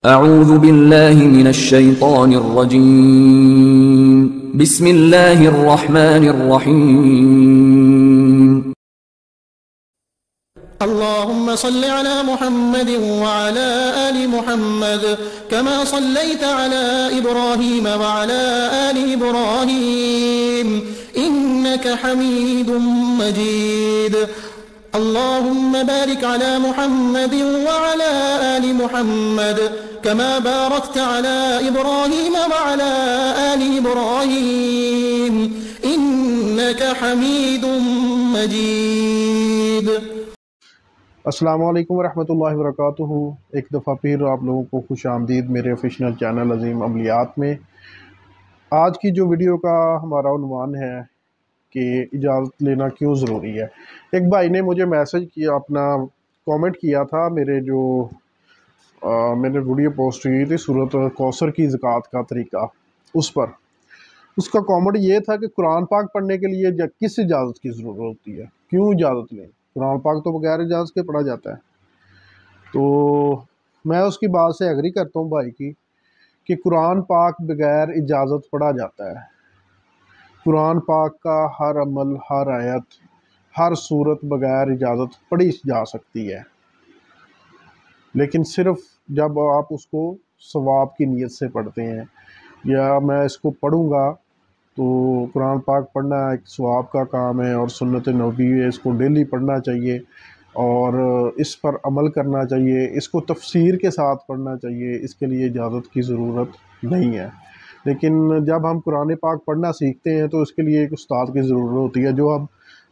اعوذ باللہ من الشیطان الرجیم بسم اللہ الرحمن الرحیم اللهم صل على محمد وعلى آل محمد كما صليت على إبراهيم وعلى آل إبراهيم إنك حميد مجيد اللهم بارك على محمد وعلى آل محمد كما باركت على إبراهيم وعلى آل إبراهيم إنك حميد مجيد. السلام علیکم ورحمۃ اللہ وبرکاتہ. ایک دفعہ پھر آپ لوگوں کو خوش آمدید میرے آفیشنل چینل عظیم عملیات میں. آج کی جو ویڈیو کا ہمارا عنوان ہے کہ اجازت لینا کیوں ضروری ہے. ایک بھائی نے مجھے میسج کیا، اپنا کومنٹ کیا تھا میں نے ویڈیو پوسٹ کی تھی سورۃ کوثر کی زکوٰۃ کا طریقہ. اس کا کومنٹ یہ تھا کہ قرآن پاک پڑھنے کے لیے کس اجازت کی ضرورت ہوتی ہے، کیوں اجازت لیں؟ قرآن پاک تو بغیر اجازت کے پڑھا جاتا ہے. تو میں اس کی بات سے ایگری کرتا ہوں بھائی کی کہ قرآن پاک بغیر اجازت پڑھا جاتا ہے. قرآن پاک کا ہر عمل، ہر آیت، ہر صورت بغیر اجازت پڑھی جا سکتی ہے، لیکن صرف جب آپ اس کو ثواب کی نیت سے پڑھتے ہیں. یا میں اس کو پڑھوں گا تو قرآن پاک پڑھنا ایک ثواب کا کام ہے اور سنت نبوی ہے، اس کو ڈیلی پڑھنا چاہیے اور اس پر عمل کرنا چاہیے، اس کو تفسیر کے ساتھ پڑھنا چاہیے. اس کے لیے اجازت کی ضرورت نہیں ہے. لیکن جب ہم قرآن پاک پڑھنا سیکھتے ہیں تو اس کے لیے ایک استاد کی ضرورت ہوتی ہے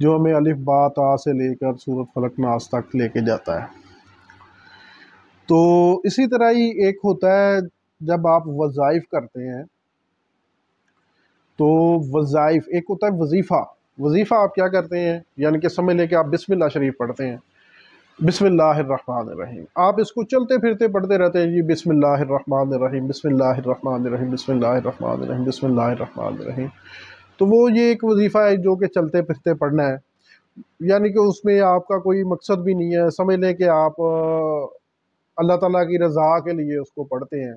جو ہمیں الف با تا سے لے کر سورۃ فلق ناس تک لے کے جاتا ہے. تو اسی طرح ہی ایک ہوتا ہے جب آپ وظائف کرتے ہیں تو وظائف، ایک ہوتا ہے وظیفہ آپ کیا کرتے ہیں، یعنی کہ سمجھ لیں کہ آپ بسم اللہ شریف پڑھتے ہیں، بسم اللہ الرحمن الرحیم. آپ اس کو چلتے پھرتے پڑھتے رہتے ہیں، جی بسم اللہ الرحمن الرحیم، بسم اللہ الرحمن الرحیم، بسم اللہ الرحمن الرحیم، بسم اللہ الرحمن الرحیم. تو وہ یہ ایک وظیفہ ہے جو کہ چلتے پھرتے پڑھنا ہے، یعنی کہ اس میں آپ کا کوئی مقصد بھی نہیں ہے. سمجھ لیں کہ آپ اللہ تعالیٰ کی رضا کے لیے اس کو پڑھتے ہیں،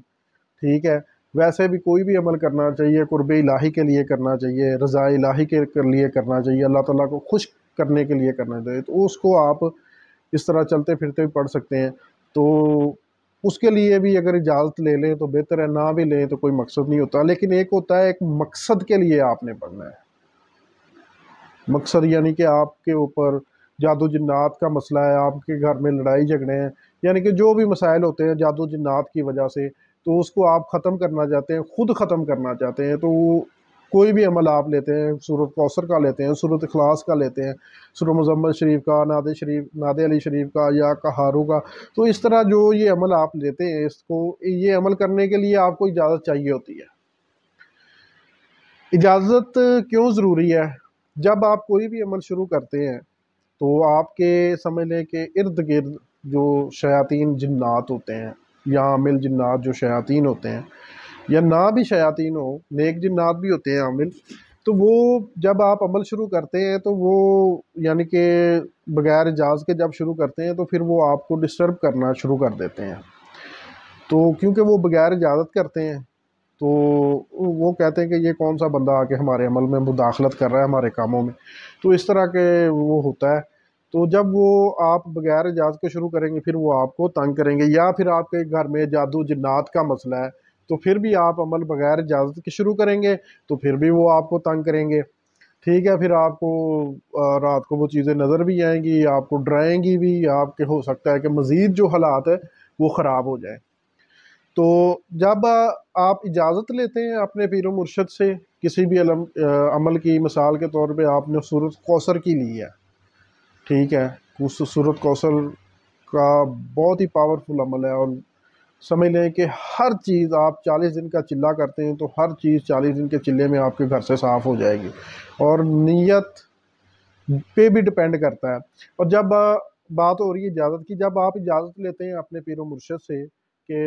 ٹھیک ہے. ویسے بھی کوئی بھی عمل کرنا چاہیے قرب الہی کے لیے کرنا چاہیے، رضا الہی کے لیے کرنا چاہیے، اللہ تعالیٰ کو خوش کرنے کے لیے کرنا چاہیے. تو اس کو آپ اس طرح چلتے پھرتے بھی پڑھ سکتے ہیں. تو اس کے لیے بھی اگر اجازت لے لیں تو بہتر ہے، نہ بھی لیں تو کوئی مقصد نہیں ہوتا. لیکن ایک ہوتا ہے ایک مقصد کے لیے آپ نے پڑھنا ہے. مقصد یعنی کہ آپ کے اوپر جادو جنات کا مسئلہ ہے، آپ کے گھر میں لڑائی جھگڑے ہیں، یعنی کہ جو بھی مسائل ہوتے ہیں جادو جنات کی وجہ سے، تو اس کو آپ ختم کرنا چاہتے ہیں، خود ختم کرنا چاہتے ہیں. تو کوئی بھی عمل آپ لیتے ہیں، سورۃ کوثر کا لیتے ہیں، سورۃ اخلاص کا لیتے ہیں، سورۃ مزمل شریف کا، ناد علی شریف کا یا کہارو کا. تو اس طرح جو یہ عمل آپ لیتے ہیں، یہ عمل کرنے کے لیے آپ کو اجازت چاہیے ہوتی ہے. اجازت کیوں ضروری ہے؟ جب آپ کوئی بھی عمل شروع کرتے ہیں تو آپ کے سمجھ لیں کہ ارد گرد جو شیاطین جنات ہوتے ہیں یا عامل جنات جو شیاطین ہوتے ہیں، یا نہ بھی شیاطین ہو، نیک جنات بھی ہوتے ہیں عامل، تو وہ جب آپ عمل شروع کرتے ہیں تو وہ یعنی کہ بغیر اجازت کے جب شروع کرتے ہیں تو پھر وہ آپ کو ڈسٹرب کرنا شروع کر دیتے ہیں. تو کیونکہ وہ بغیر اجازت کرتے ہیں تو وہ کہتے ہیں کہ یہ کون سا بندہ آ کے ہمارے عمل میں مداخلت کر رہا ہے، ہمارے کاموں میں. تو اس طرح کے وہ ہوتا ہے. تو جب وہ آپ بغیر اجازت کے شروع کریں گے پھر وہ آپ کو تنگ کریں گے. یا پھر آپ کے گھر میں جادو جنات کا مسئلہ ہے تو پھر بھی آپ عمل بغیر اجازت کے شروع کریں گے تو پھر بھی وہ آپ کو تنگ کریں گے، ٹھیک ہے. پھر آپ کو رات کو وہ چیزیں نظر بھی آئیں گی، آپ کو ڈرائیں گی بھی، آپ کے ہو سکتا ہے کہ مزید جو حالات ہے وہ خراب ہو جائیں. تو جب آپ اجازت لیتے ہیں اپنے پیر و مرشد سے کسی بھی عمل کی، مثال کے طور پہ آپ نے سورۃ کوثر کی لی ہے، ٹھیک ہے. سورۃ کوثر کا بہت ہی پاورفل عمل ہے، اور سمجھ لیں کہ ہر چیز آپ 40 دن کا چلہ کرتے ہیں تو ہر چیز 40 دن کے چلے میں آپ کے گھر سے صاف ہو جائے گی، اور نیت پہ بھی ڈپینڈ کرتا ہے. اور جب بات ہو رہی ہے اجازت کی، جب آپ اجازت لیتے ہیں اپنے پیر و مرشد سے کہ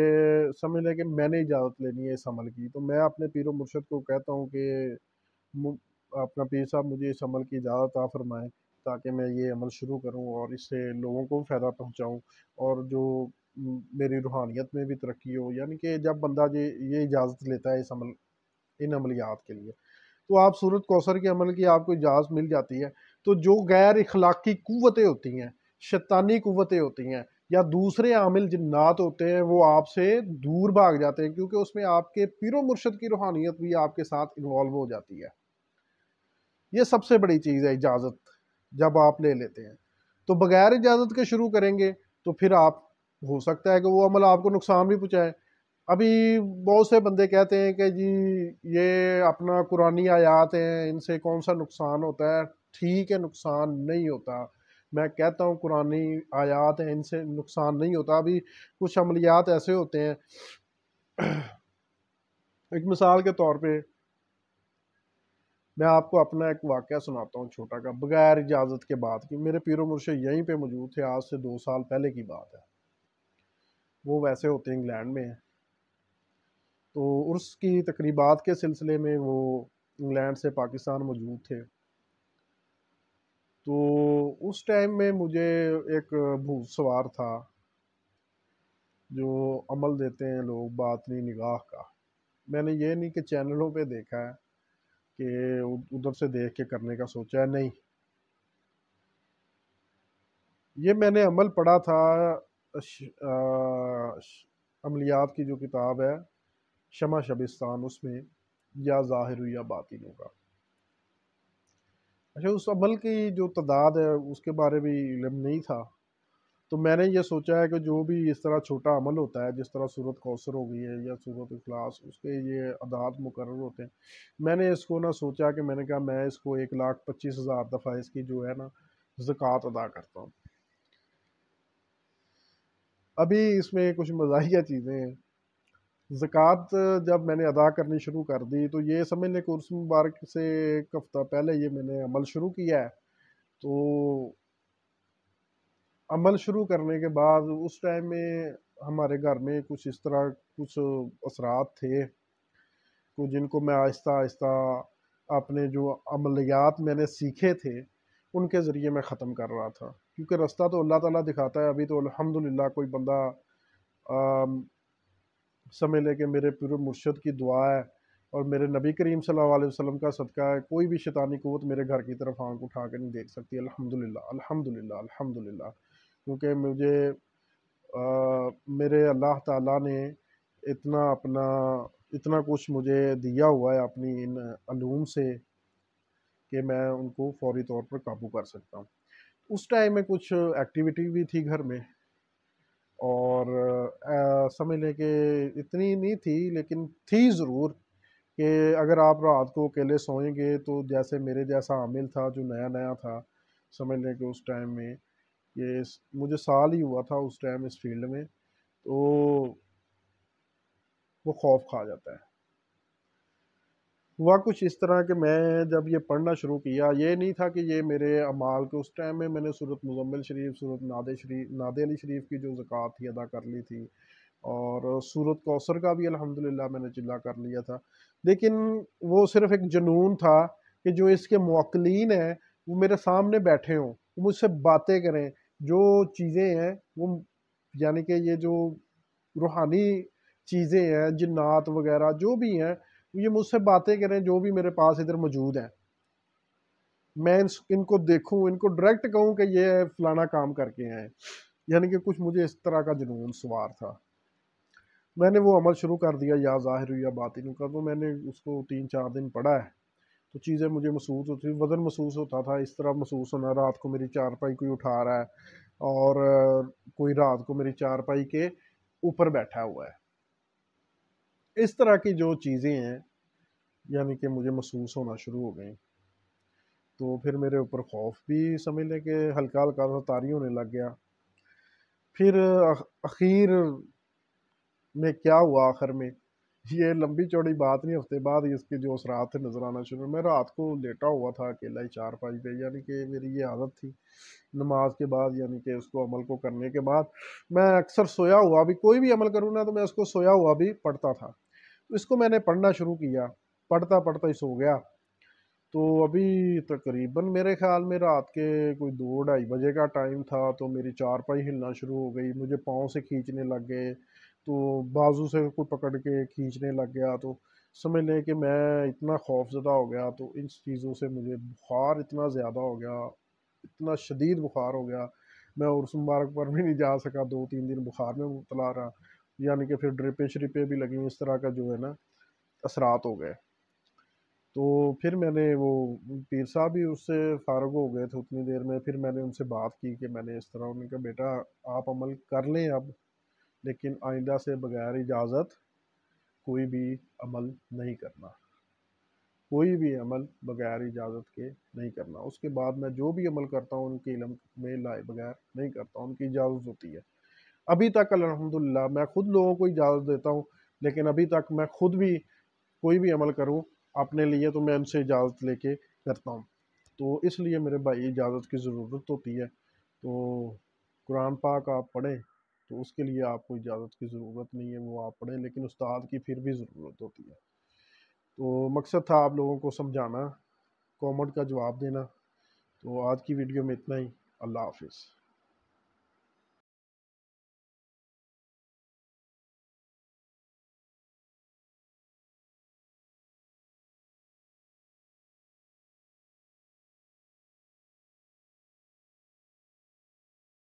سمجھ لیں کہ میں نے اجازت لینی ہے اس عمل کی، تو میں اپنے پیر و مرشد کو کہتا ہوں کہ اپنا پیر صاحب مجھے اس عمل کی اجازت عطا فرمائیں تاکہ میں یہ عمل شروع کروں اور اس سے لوگوں کو فائدہ پہنچاؤں، اور جو میری روحانیت میں بھی ترقی ہو، یعنی کہ جب بندہ یہ اجازت لیتا ہے ان عملیات کے لیے، تو آپ سورۃ کوثر کے عمل کی آپ کو اجازت مل جاتی ہے، تو جو غیر اخلاقی قوتیں ہوتی ہیں، شیطانی قوتیں ہوتی ہیں یا دوسرے عامل جنات ہوتے ہیں، وہ آپ سے دور بھاگ جاتے ہیں، کیونکہ اس میں آپ کے پیر و مرشد کی روحانیت بھی آپ کے ساتھ انوالو ہو جاتی ہے۔ یہ سب سے بڑی چیز ہے اجازت جب آپ لے لیتے ہیں۔ تو بغیر اجازت کے شروع کریں گے تو پھر آپ ہو سکتا ہے کہ وہ عمل آپ کو نقصان بھی پہنچائے۔ ابھی بہت سے بندے کہتے ہیں کہ جی یہ اپنا قرآنی آیات ہیں، ان سے کون سا نقصان ہوتا ہے؟ ٹھیک ہے، نقصان نہیں ہوتا، میں کہتا ہوں قرآنی آیات ہیں، ان سے نقصان نہیں ہوتا۔ ابھی کچھ عملیات ایسے ہوتے ہیں، ایک مثال کے طور پہ میں آپ کو اپنا ایک واقعہ سناتا ہوں چھوٹا کا، بغیر اجازت کے بعد کہ میرے پیر و مرشد یہیں پہ موجود تھے، آج سے 2 سال پہلے کی بات ہے۔ وہ ویسے ہوتے انگلینڈ میں ہیں، تو عرس کی تقریبات کے سلسلے میں وہ انگلینڈ سے پاکستان موجود تھے۔ تو اس ٹائم میں مجھے ایک بھوت سوار تھا، جو عمل دیتے ہیں لوگ باطنی نگاہ کا، میں نے یہ نہیں کہ چینلوں پہ دیکھا ہے کہ ادھر سے دیکھ کے کرنے کا سوچا ہے، نہیں، یہ میں نے عمل پڑھا تھا عملیات کی جو کتاب ہے شمع شبستان، اس میں یا ظاہر یا باطن کا۔ اچھا، اس عمل کی جو تعداد ہے اس کے بارے میں علم نہیں تھا، تو میں نے یہ سوچا ہے کہ جو بھی اس طرح چھوٹا عمل ہوتا ہے، جس طرح سورۃ کوثر ہو گئی ہے یا سورۃ اخلاص، اس کے یہ اعداد مقرر ہوتے ہیں، میں نے اس کو نہ سوچا کہ میں نے کہا میں اس کو 1,25,000 دفعہ اس کی جو ہے نا زکوٰۃ ادا کرتا ہوں۔ ابھی اس میں کچھ مزاحیہ چیزیں ہیں۔ زکوٰۃ جب میں نے ادا کرنی شروع کر دی تو یہ سمجھ لیں کہ عرس مبارک سے ایک ہفتہ پہلے یہ میں نے عمل شروع کیا ہے۔ تو عمل شروع کرنے کے بعد اس ٹائم میں ہمارے گھر میں کچھ اس طرح کچھ اثرات تھے جن کو میں آہستہ آہستہ اپنے جو عملیات میں نے سیکھے تھے ان کے ذریعے میں ختم کر رہا تھا، کیونکہ رستہ تو اللہ تعالیٰ دکھاتا ہے۔ ابھی تو الحمدللہ کوئی بندہ سمجھ لے کہ میرے پیر مرشد کی دعا ہے اور میرے نبی کریم صلی اللہ علیہ وسلم کا صدقہ ہے، کوئی بھی شیطانی قوت میرے گھر کی طرف آنکھ اٹھا کے نہیں دیکھ سکتی، الحمدللہ الحمدللہ الحمدللہ، کیونکہ مجھے میرے اللہ تعالیٰ نے اتنا کچھ مجھے دیا ہوا ہے اپنی ان علوم سے کہ میں ان کو فوری طور پر قابو کر سکتا ہوں۔ اس ٹائم میں کچھ ایکٹیویٹی بھی تھی گھر میں، اور سمجھ لیں کہ اتنی نہیں تھی لیکن تھی ضرور، کہ اگر آپ رات کو اکیلے سوئیں گے تو جیسے میرے جیسا عامل تھا جو نیا نیا تھا، سمجھ لیں کہ اس ٹائم میں یہ مجھے سال ہی ہوا تھا اس ٹائم اس فیلڈ میں، تو وہ خوف کھا جاتا ہے۔ ہوا کچھ اس طرح کہ میں جب یہ پڑھنا شروع کیا، یہ نہیں تھا کہ یہ میرے اعمال کے اس ٹائم میں نے سورۃ مزمل شریف، سورۃ نادے علی شریف کی جو زکوٰۃ تھی ادا کر لی تھی، اور سورۃ کوثر کا بھی الحمدللہ میں نے چلا کر لیا تھا، لیکن وہ صرف ایک جنون تھا کہ جو اس کے موکلین ہیں وہ میرے سامنے بیٹھے ہوں، وہ مجھ سے باتیں کریں، جو چیزیں ہیں وہ یعنی کہ یہ جو روحانی چیزیں ہیں، جنات وغیرہ جو بھی ہیں، یہ مجھ سے باتیں کریں، جو بھی میرے پاس ادھر موجود ہیں، میں ان کو دیکھوں، ان کو ڈائریکٹ کہوں کہ یہ فلانا کام کر کے ہیں، یعنی کہ کچھ مجھے اس طرح کا جنون سوار تھا۔ میں نے وہ عمل شروع کر دیا یا ظاہر یا باطن کا، تو میں نے اس کو 3-4 دن پڑھا ہے، تو چیزیں مجھے محسوس ہوتی، وزن محسوس ہوتا تھا، اس طرح محسوس ہونا رات کو میری چارپائی کوئی اٹھا رہا ہے اور کوئی رات کو میری چارپائی کے اوپر بیٹھا ہوا ہے، اس طرح کی جو چیزیں ہیں یعنی کہ مجھے محسوس ہونا شروع ہو گئیں۔ تو پھر میرے اوپر خوف بھی سمجھ لیں کہ ہلکا ہلکا سا طاری ہونے لگ گیا۔ پھر اخیر میں کیا ہوا، آخر میں یہ لمبی چوڑی بات نہیں، ہفتے بعد اس کے جو اثرات تھے نظر آنا شروع، میں رات کو لیٹا ہوا تھا اکیلا ہی چارپائی پہ، یعنی کہ میری یہ عادت تھی نماز کے بعد، یعنی کہ اس کو عمل کو کرنے کے بعد میں اکثر سویا ہوا بھی کوئی بھی عمل کروں نا تو میں اس کو سویا ہوا بھی پڑھتا تھا۔ اس کو میں نے پڑھنا شروع کیا، پڑھتا پڑھتا ہی سو گیا، تو ابھی تقریباً میرے خیال میں رات کے کوئی 2-2:30 بجے کا ٹائم تھا، تو میری چارپائی ہلنا شروع ہو گئی، مجھے پاؤں سے کھینچنے لگ گئے، تو بازو سے کوئی پکڑ کے کھینچنے لگ گیا، تو سمجھ لیں کہ میں اتنا خوف زدہ ہو گیا، تو ان چیزوں سے مجھے بخار اتنا زیادہ ہو گیا، اتنا شدید بخار ہو گیا، میں عرس مبارک پر بھی نہیں جا سکا، 2-3 دن بخار میں مبتلا رہا، یعنی کہ پھر ڈرپیں شرپیں بھی لگیں، اس طرح کا جو ہے نا اثرات ہو گئے۔ تو پھر میں نے وہ پیر صاحب بھی اس سے فارغ ہو گئے تھے اتنی دیر میں، پھر میں نے ان سے بات کی کہ میں نے اس طرح، انہوں نے کہا بیٹا آپ عمل کر لیں اب، لیکن آئندہ سے بغیر اجازت کوئی بھی عمل نہیں کرنا، کوئی بھی عمل بغیر اجازت کے نہیں کرنا۔ اس کے بعد میں جو بھی عمل کرتا ہوں ان کے علم میں لائے بغیر نہیں کرتا، ان کی اجازت ہوتی ہے۔ ابھی تک الحمدللہ میں خود لوگوں کو اجازت دیتا ہوں، لیکن ابھی تک میں خود بھی کوئی بھی عمل کروں اپنے لیے تو میں ان سے اجازت لے کے کرتا ہوں۔ تو اس لیے میرے بھائی اجازت کی ضرورت ہوتی ہے، تو قرآن پاک آپ پڑھیں تو اس کے لیے آپ کو اجازت کی ضرورت نہیں ہے، وہ آپ پڑھیں، لیکن استاد کی پھر بھی ضرورت ہوتی ہے۔ تو مقصد تھا آپ لوگوں کو سمجھانا، کومنٹ کا جواب دینا۔ تو آج کی ویڈیو میں اتنا ہی، اللہ حافظ۔